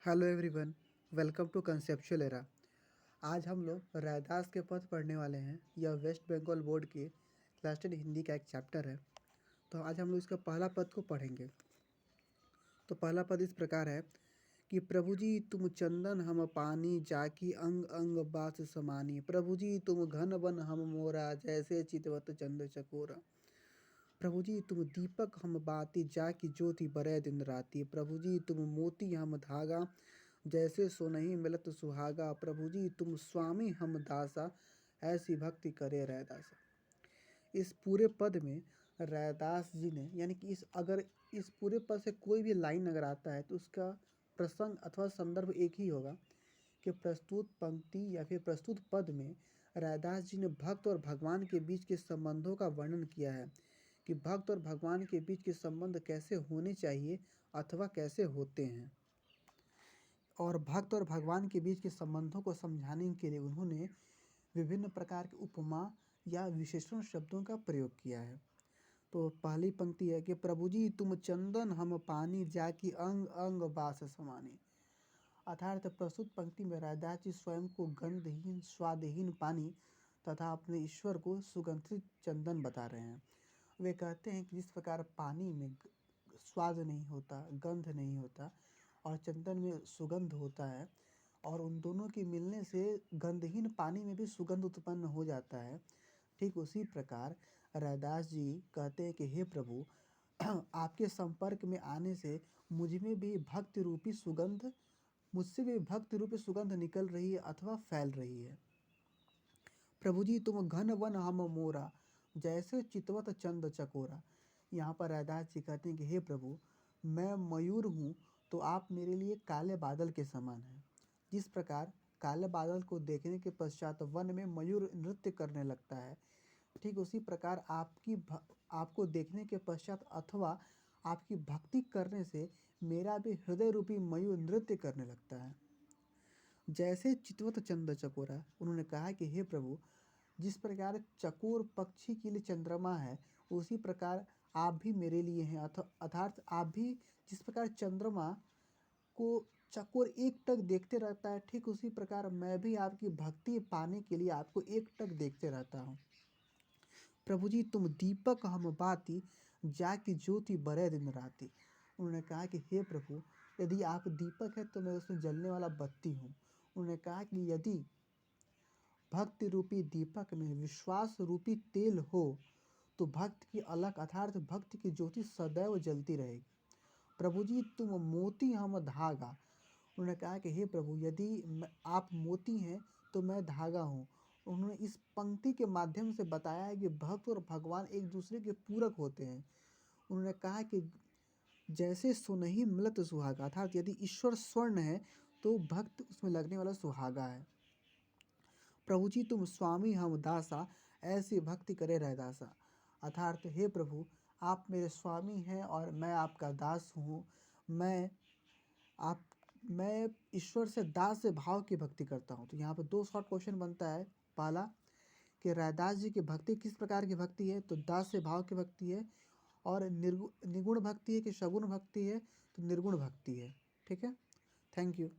Hello everyone, welcome to conceptual era. आज हम लोग रैदास के पद पढ़ने वाले हैं। यह वेस्ट बंगाल बोर्ड के क्लास 10 हिंदी का एक चैप्टर है। तो आज हम लोग इसका पहला पद को पढ़ेंगे। तो पहला पद इस प्रकार है कि प्रभु जी तुम चंदन हम पानी जाकी अंग अंग बास समानी। प्रभु जी तुम घन बन हम मोरा जैसे चितवत चंद चकोरा। प्रभु जी तुम दीपक हम बाती जाकी ज्योति बरय दिन राती। प्रभु जी तुम मोती हम धागा जैसे सोनहि मिलत सुहागा। प्रभु जी तुम स्वामी हम दासा ऐसी भक्ति करे रैदासा। इस पूरे पद में रैदास जी ने यानी कि इस पूरे पद से कोई भी लाइन अगर आता है तो उसका प्रसंग अथवा संदर्भ एक ही होगा कि प्रस्तुत पंक्ति या फिर प्रस्तुत पद में रैदास जी ने भक्त और भगवान के बीच के संबंधों का वर्णन किया है कि भक्त और भगवान के बीच के संबंध कैसे होने चाहिए अथवा कैसे होते हैं। और भक्त और भगवान के बीच के संबंधों को समझाने के लिए उन्होंने विभिन्न प्रकार के उपमा या विशेषण शब्दों का प्रयोग किया है। तो पहली पंक्ति है कि प्रभु जी तुम चंदन हम पानी जाकी अंग अंग बास समानी। अर्थात प्रस्तुत पंक्ति में रैदास जी स्वयं को गंधहीन स्वादहीन पानी तथा अपने ईश्वर को सुगंधित चंदन बता रहे हैं। वे कहते हैं कि जिस प्रकार पानी में स्वाद नहीं होता, गंध नहीं होता और चंदन में सुगंध होता है और उन दोनों के मिलने से गंधहीन पानी में भी सुगंध उत्पन्न हो जाता है, ठीक उसी प्रकार रैदास जी कहते हैं कि हे प्रभु आपके संपर्क में आने से मुझसे भी भक्ति रूपी सुगंध निकल रही है अथवा फैल रही है। प्रभु जी तुम घन वन हम मोरा जैसे चितवत चंद चकोरा। यहाँ पर रैदास जी कहते हैं कि हे प्रभु मैं मयूर हूँ तो आप मेरे लिए काले बादल के समान हैं। जिस प्रकार काले बादल को देखने के पश्चात वन में मयूर नृत्य करने लगता है, ठीक उसी प्रकार आपको देखने के पश्चात अथवा आपकी भक्ति करने से मेरा भी हृदय रूपी मयूर नृत्य करने लगता है। जैसे चितवत चंद चकोरा, उन्होंने कहा कि हे प्रभु जिस प्रकार चकोर पक्षी के लिए चंद्रमा है उसी प्रकार आप भी मेरे लिए हैं। अर्थात आप भी जिस प्रकार चंद्रमा को चकोर एक टक देखते रहता है, ठीक उसी प्रकार मैं भी आपकी भक्ति पाने के लिए आपको एक टक देखते रहता हूँ। प्रभु जी तुम दीपक हम बाती जाकी ज्योति बरय दिन राती। उन्होंने कहा कि हे प्रभु यदि आप दीपक है तो मैं उसमें जलने वाला बत्ती हूँ। उन्होंने कहा कि यदि भक्ति रूपी दीपक में विश्वास रूपी तेल हो तो भक्त की अलग अर्थात भक्ति की ज्योति सदैव जलती रहेगी। प्रभु जी तुम मोती हम धागा। उन्होंने कहा कि हे प्रभु यदि आप मोती हैं तो मैं धागा हूँ। उन्होंने इस पंक्ति के माध्यम से बताया है कि भक्त और भगवान एक दूसरे के पूरक होते हैं। उन्होंने कहा कि जैसे सुनहि मिलत सुहागा, अर्थात यदि ईश्वर स्वर्ण है तो भक्त उसमें लगने वाला सुहागा है। प्रभु जी तुम स्वामी हम दासा ऐसी भक्ति करे रैदासा। अर्थात हे प्रभु आप मेरे स्वामी हैं और मैं आपका दास हूँ। मैं ईश्वर से दास से भाव की भक्ति करता हूँ। तो यहाँ पर दो शॉर्ट क्वेश्चन बनता है। पहला कि रैदास जी की भक्ति किस प्रकार की भक्ति है, तो दास से भाव की भक्ति है। और निगुण भक्ति है कि सगुण भक्ति है, तो निर्गुण भक्ति है। ठीक है, थैंक यू।